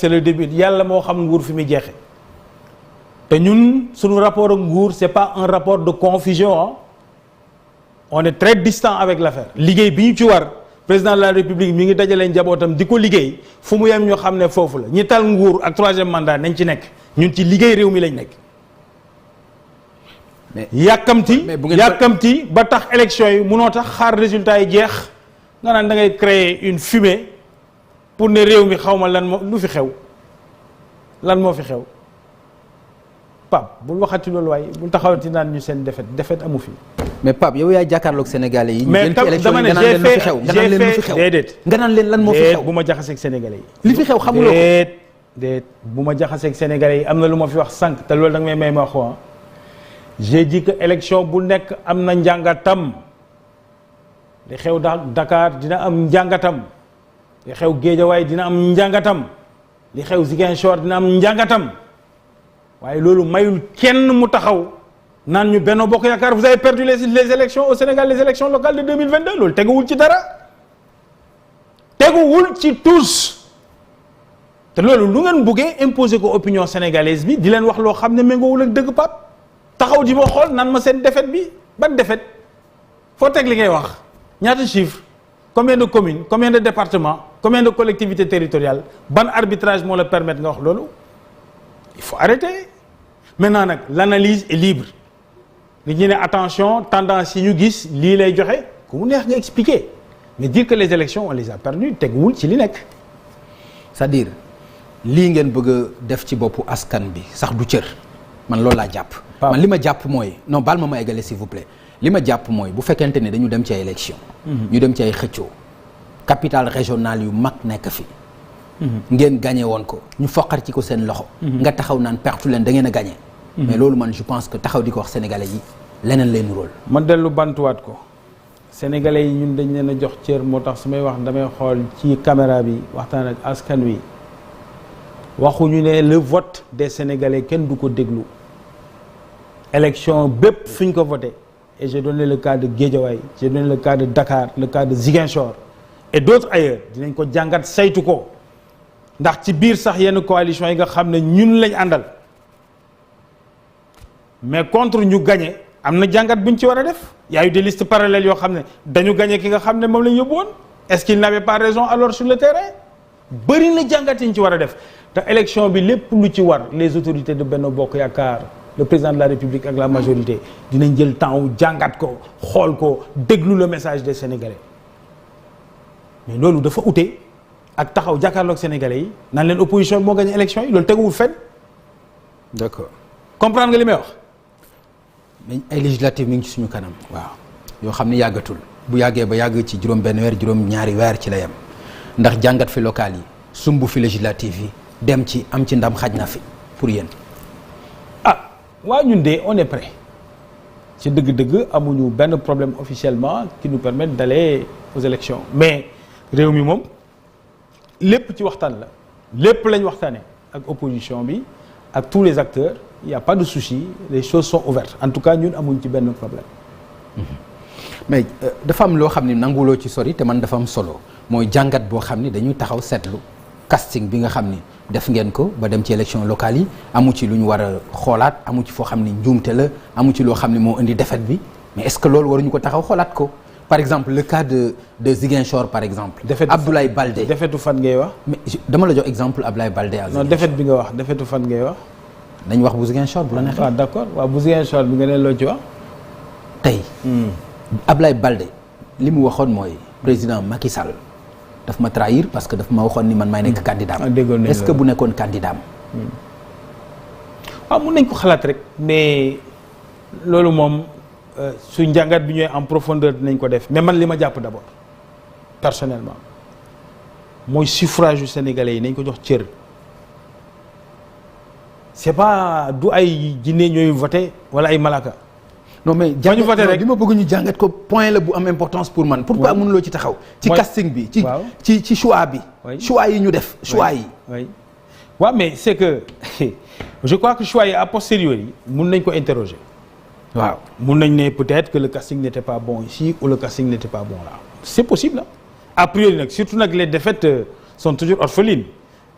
c'est le début yàlla moo xam nguur fi muy jeexe te ñun suñu rapport ak nguur c'est pas un rapport de confusion hein. On est très distant avec l'affaire liggéey bi ñu ci war président de la république mi ngi dajalee njabootam di ko liggéey fu mu yem ñoo xam ne foofu la ñi tal nguur ak troisième mandat nañ ci nekk ñun ci liggéey réew mi lañ nekk. mais yàkkamti ba tax élection yi munoo tax xaar résultat yi jeex nga naan da ngay créer une fumée pour ne réew mi xaw ma lan moo lu fi xew lan moo fi xew Pape bul waxati loolu waaye bul taxawati naan ñu seen défaite amu fi. mais Pape yow yaay jàkkaarloog Sénégalais yi. mais dama ne j'ai fait déedéet. nga naan leen lan moo fi xew bu ma jaxaseeg Sénégalais yi. li fi xew xamuloo ko déet bu ma jaxaseeg Sénégalais yi am na lu ma fi wax sànq te loolu da nga may ma wax j'ai dit que élection bu nekk am na njàngatam li xew Dakar dina am njàngatam li xew Guédiawaye dina am njàngatam li xew Ziguinchor dina am njàngatam waaye loolu mayul kenn mu taxaw naan ñu Benno Bokk Yaakaar vous avez perdu les élections au Sénégal les élections locales de 2022 loolu teguwul ci dara teguwul ci tous te loolu lu ngeen buggee imposer ko opinion sénégalaise bi di leen wax loo xam ne méngoowul ak dëgg Pape taxaw di ma xool nan ma seen défaite bi ban défaite foo teg li ngay wax ñaata chiffre combien de communes combien de départements combien de collectivités territoriales ban arbitrage moo la permettre nga wax loolu il faut arrêter maintenant nag l'analyse est libre nit ñi ne attention tendance yi ñu gis lii lay joxe ku mu neex nga expliquer mais dire que les élections on les a perdues teguwul ci li nekk c'est-à-dire lii ngeen bëgg a def ci boppu askan bi sax du cër man loolu laa jàpp man li ma jàpp mooy non baal ma eggale s'il vous plaît li ma jàpp mooy bu fekkente ne dañu dem ci ay élection ñu dem ci ay xëccoo capitale régionale yu mag nekk fi ngeen gagné woon ko ñu foqar ci ko seen loxo nga taxaw naan pertu leen da ngeen a gagné mais loolu man je pense que taxaw di ko wax sénégalais yi leneen lay nuróol ma dellu bantuwaat ko sénégalais yi ñun dañ leen a jox cër moo tax su may wax damay xool ci caméra bi waxtaan ak askan wi waxuñu ne le vote des sénégalais kenn du ko déglu élection bépp fi ñu ko voté et j'ai donné le cas de Guédiawaye j'ai donné le cas de Dakar le cas de Ziguinchor et d'autres ailleurs dinañ ko jàngat saytu ko ndax ci biir sax yenn coalition yi nga xam ne ñun lañ àndal mais contre ñu gagné am na jàngat buñ ci war a def y a eu des listes parallèles yoo xam ne dañu gagné ki nga xam ne moom lañ yóbbu woon est-ce qu'il n'avait pas raison alors sur le terrain bëri na jàngat yi ñu ci war a def te élection bi lépp lu ci war les autorités de Benno Bokk Yaakaar le président de la République ak la majorité dinañ jël temps wu jàngat ko xool ko déglu le message des Sénégalais mais loolu dafa ute ak taxaw jàkkaarloog Sénégalais yi naan leen opposition bi moo gagné élection yi loolu teguwul fenn. d'accord comprendre nga li may wax. mais ay législatives mi ngi ci suñu kanam. waaw yoo xam ne yàggatul bu yàggee ba yàgg ci juróom benn weer juróom ñaari weer ci la yem ndax jàngat fi local yi sumb fi législative yi dem ci am ci ndam xaj na fi pour yéen. waaw ñun de on est prêt ci dëgg-dëgg amuñu benn problème officiellement qui nous permette d'aller aux élections mais réew mi moom lépp ci waxtaan la lépp lañ waxtaanee ak opposition bi ak tous les acteurs il y a pas de souci les choses sont ouvertes en tout cas ñun amuñ ci benn problème. mais dafa am loo xam ne nanguloo ci sori te man dafa am solo mooy jàngat boo xam ni dañuy taxaw seetlu casting bi nga xam ni. def ngeen ko ba dem ci élection locale yi amu ci lu ñu war a xoolaat amu ci foo xam ni njuumte la amu ci loo xam ni moo indi défaite bi mais est-ce que loolu waruñu ko taxaw xoolaat ko par exemple le cas de Ziguinchor par exemple. Abdoulaye Baldé défaitu fan ngay wax. mais dama la jox exemple Abdoulaye Baldé ak non défaite bi nga wax défaitu fan ngay wax. nañ wax bu Ziguinchor bu la neexee. waaw d'accord waaw bu Ziguinchor bi nga ne loo ci wax. tey. Abdoulaye Baldé li mu waxoon mooy président Macky Sall. daf ma trahir parce que daf ma waxoon ni man maay nekk candidat est-ce que bu nekkoon candidat waaw mun nañ ko xalaat rek mais loolu moom su njàngat bi ñooy en profondeur dinañ ko def mais man li ma jàpp d'abord personnellement mooy suffrage yu sénégalais yi nañ ko jox cër c'est pas du ay jinne ñooy voté wala ay malaka non mais ñu voté rek li ma bëgg ñu jàngat ko point la bu am importance pour man. pourquoi mënuloo ci taxaw. ci casting bi ci choix bi. choix yi ñu def choix yi. oui waaw mais c'est que je crois que choix yi a posteriori mun nañ ko interroger. waaw mun nañ ne peut-être que le casting n'était pas bon ici ou le casting n'était pas bon là. c'est possible a priori nag surtout nag les défaites sont toujours orphelines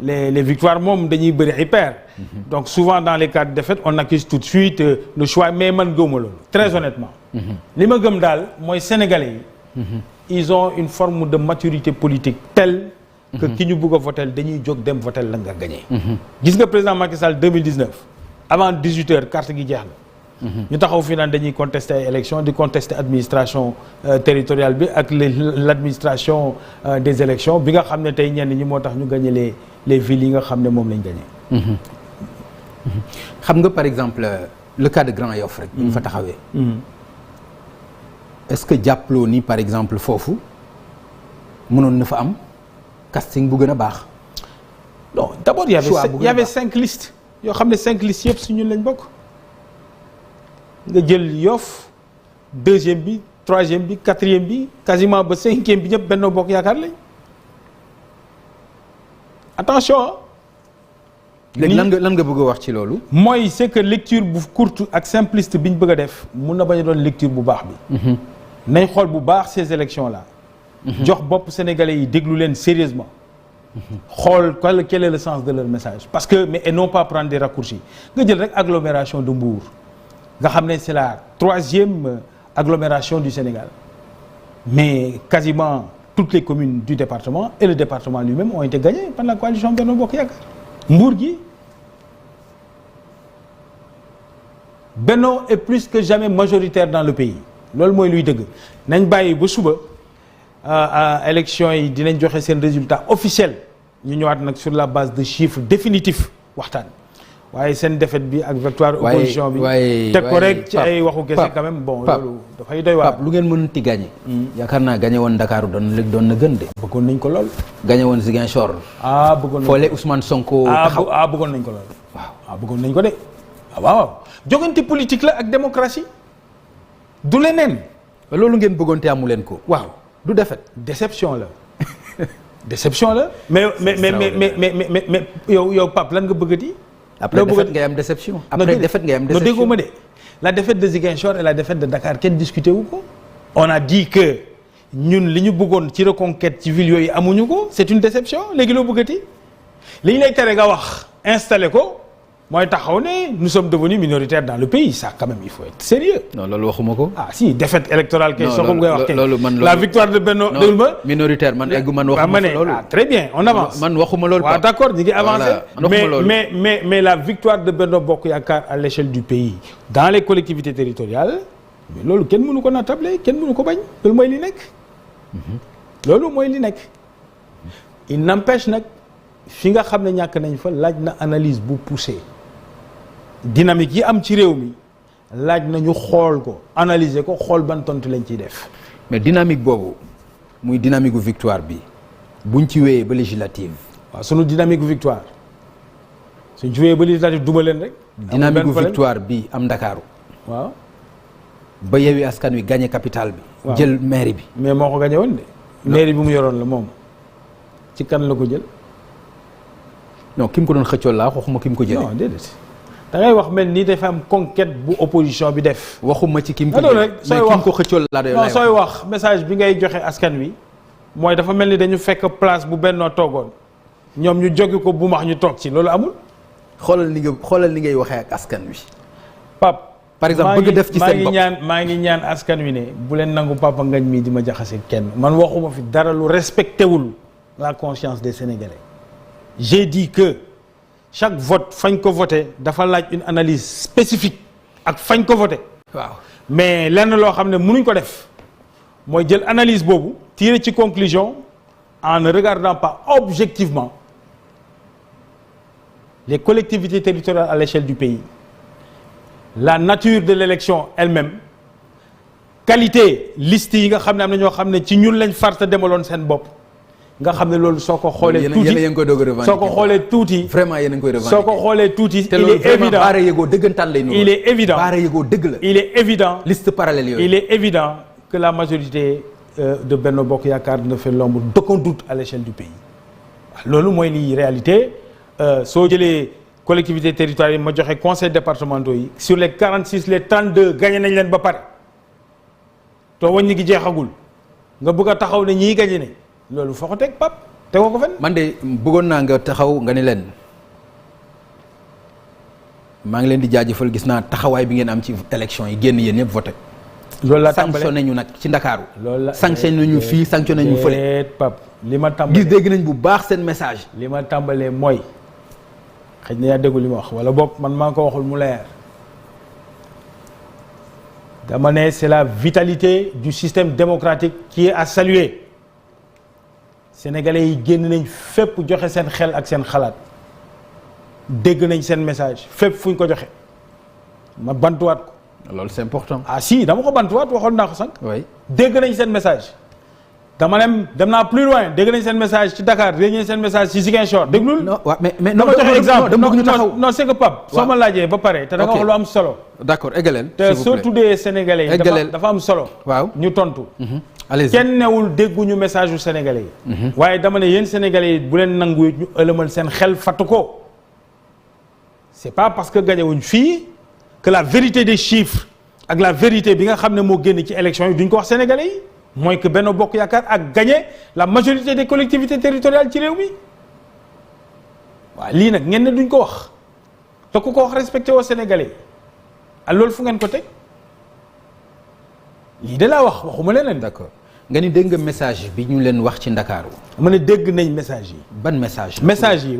les victoires moom dañuy bëri ay paires. Donc souvent dans les cas de défaite on accuse tout de suite le choix mais man gëwuma loolu très honnêtement. li ma gëm daal mooy sénégalais yi. ils ont une forme de maturité politique telle. que ki ñu bëgg a voter dañuy jóg dem voter la nga gagné. gis nga président Macky Sall 2019 avant 18h carte gi jeex na. ñu taxaw fii naan dañuy contester ay élections di contester administration territoriale bi ak l'administration des élections bi nga xam ne tey ñenn ñi moo tax ñu gagné les villes yi nga xam ne moom lañ gagné. xam nga par exemple le cas de Grand Yoff rek. bu ñu fa taxawee. est-ce que jàppaloo ni par exemple foofu mënoon na fa am casting bu gën a baax. non d'abord y avait 5 listes yoo xam ne 5 listes yëpp si ñun lañ bokk. nga jël Yoff 2e bi 3e bi 4e bi quasiment ba 5e bi ñëpp Benno Bokk Yaakaar lañ attention. léegi lan nga bëgg a wax ci loolu. mooy c'est que lecture bu courte ak simpliste bi ñu bëgg a def mun na bañ a doon lecture bu baax bi. nañ xool bu baax ces élections là. jox bopp sénégalais yi déglu leen sérieusement. xool quel est le sens de leur message parce que mais et non pas prendre des raccourcis nga jël rek agglomération de Mbour. nga xam ne c'est la 3e agglomération du Sénégal mais quasiment toutes les communes du département et le département lui-même ont été gagnées par la coalition Benno Bokk Yaakaar Mbour gi Benno est plus que jamais majoritaire dans le pays loolu mooy luy dëgg nañ bàyyi ba suba élection yi dinañ joxe seen résultat officiel ñu ñëwaat nag sur la base de chiffres définitifs waxtaan waaye seen défaite bi ak victoire opposition bi teg ko rek ci ay waxu kese quand même bon loolu dafay doy waar. lu ngeen mënti gagné. yaakaar naa gagné woon Dakar doon na gën de. bëggoon nañ ko lool. gagné woon Ziguinchor. bëggoon nañ ko foole Ousmane Sonko. taxaw bëggoon nañ ko lool. waaw bëggoon nañ ko de. waaw jogante politique la ak démocratie du leneen. loolu ngeen bëggoon te amu leen ko. waaw du défaite. déception la. déception la. mais yow Pape lan nga bëggati. après défaite ngay am déception. après défaite ngay am déception. non déggoo ma de la défaite de Ziguinchor et la défaite de Dakar kenn discuté wu ko. on a dit que ñun li ñu bëggoon ci reconquête ci ville yooyu amuñu ko c'est une déception léegi loo bëggati li ñu lay tere nga wax installé ko mooy taxaw ne nous sommes devenus minoritaires dans le pays ça quand même il faut être sérieux. non loolu waxuma ko. si défaite électorale kay. non soo ko ngay wax kay man la victoire de Benno. minoritaire man waxuma fa loolu. très bien on avance. man waxuma loolu. waaw d'accord ñu ngi avancer. mais mais la victoire de Benno Bokk Yaakaar à l'échelle du pays dans les collectivités territoriales mais loolu kenn mënu ko naatable kenn mënu ko bañ loolu mooy li nekk. loolu mooy li nekk. il n'empêche nag fi nga xam ne ñàkk nañ fa laaj na analyse bu poussée. dynamique yi am ci réew mi laaj na ñu xool ko analyser ko xool ban tontu lañ ciy def. mais dynamique boobu muy dynamique gu victoire bi buñ ci wéyee ba législative. waaw sunu dynamique gu victoire suñ ci wéyee ba législative duma leen rek. dynamique gu victoire bi am Ndakaaru. waaw. ba Yewwi Askan Wi gagné capitale bi. waaw jël mairie bi. mais moo ko gagné woon de. mairie bi mu yoroon la moom ci kan la ko jël. non ki mu ko doon xëccoo laa waxuma ki mu ko jëlee. non déedéet. da ngay wax mel ni dafa am conquête bu opposition bi def. waxuma ci kim ko jël mais kim ko xëccoo laa doy. non sooy wax message bi ngay joxe askan wi mooy dafa mel ni dañu fekk place bu Benno toogoon ñoom ñu jóge ko bu max ñu toog ci loolu amul. xoolal ni ngay waxee ak askan wi. Pape par exemple bëgg def ci seen bopp maa ngi ñaan askan wi ne bu leen nangu Papa Ngagne mii di ma jaxase kenn man waxuma fi dara lu respecté wul la conscience des Sénégalais. j'ai dit que. chaque vote fañ ko voté dafa laaj une analyse spécifique ak fañ ko voté. waaw mais lenn loo xam ne mënuñ ko def mooy jël analyse boobu tirer ci conclusion en ne regardant pas objectivement les collectivités territoriales à l'échelle du pays la nature de l'élection elle-même qualité liste yi nga xam ne am na ñoo xam ne ci ñun lañ farta demaloon seen bopp. nga xam ne loolu soo ko xoolee tuuti soo ko xoolee tuuti vraiment yéen a ngi koy revendiquer soo ko xoolee tuuti il est évident baara yëgoo dëggantaan lay il est évident baara yëgoo dëgg la il est évident liste parallèle yooyu il est évident que la majorité de Benno Bokk Yaakaar ne fait l'ombre d'aucun doute à l'échelle du pays loolu mooy li réalité soo jëlee collectivités territoriales yi ma joxe conseils départementaux yi sur les 46 les 32 gagné nañ leen ba pare te wàññi gi jeexagul nga bëgg a taxaw ne ñii gagné ne loolu foo ko teg Pape tegoo ko fen. man de bëggoon naa nga taxaw nga ne leen maa ngi leen di jaajëfal gis naa taxawaay bi ngeen am ci élection yi génn yéen ñëpp voté. loolu la tàmbalee sanctionné ñu nag ci Ndakaaru. loolu la sanctionné ñu fii sanctionné ñu fële. Pape li ma tàmbalee gis dégg nañ bu baax seen message. li ma tàmbalee mooy xëy na yaa déggu li ma wax wala boog man maa ko waxul mu leer dama ne c'est la vitalité du système démocratique qui est à saluer sénégalais yi génn nañ fépp joxe seen xel ak seen xalaat dégg nañ seen message fépp fu ñu ko joxe ma bantuwaat ko. loolu c'est important. ah si dama ko bantuwaat waxoon naa ko sànq. oui dégg nañ seen message. dama dem naa plus loin dégg nañ seen message ci Dakar dégg nañ seen message ci Ziguinchor déglul. non waaw mais dama joxe exemple dama bëgg ñu taxaw. non c'est que Pape. soo ma laajee ba pare te da nga wax lu am solo. d'accord eggaleel. te soo tuddee sénégalais yi dafa am solo. waaw ñu tontu. allez-y kenn newul dégguñu message yu sénégalais yi. waaye dama ne yéen sénégalais yi bu leen nangu ñu ëlëmal seen xel fattu ko. c'est pas parce que gagné wuñ fii que la vérité des chiffres ak la vérité bi nga xam ne moo génn ci élection yi duñ ko wax sénégalais yi. mooy que Benno Bokk Yaakaar ak gagné la majorité des collectivités territoriales ci réew mi waaw lii nag ngeen ne duñ ko wax te ku ko wax respecté woo Sénégalais yi loolu fu ngeen ko teg lii de laa wax waxuma leneen. d'accord nga ni dégg nga message bi ñu leen wax ci Ndakaaru. ma ne dégg nañ message yi. ban message. message yi.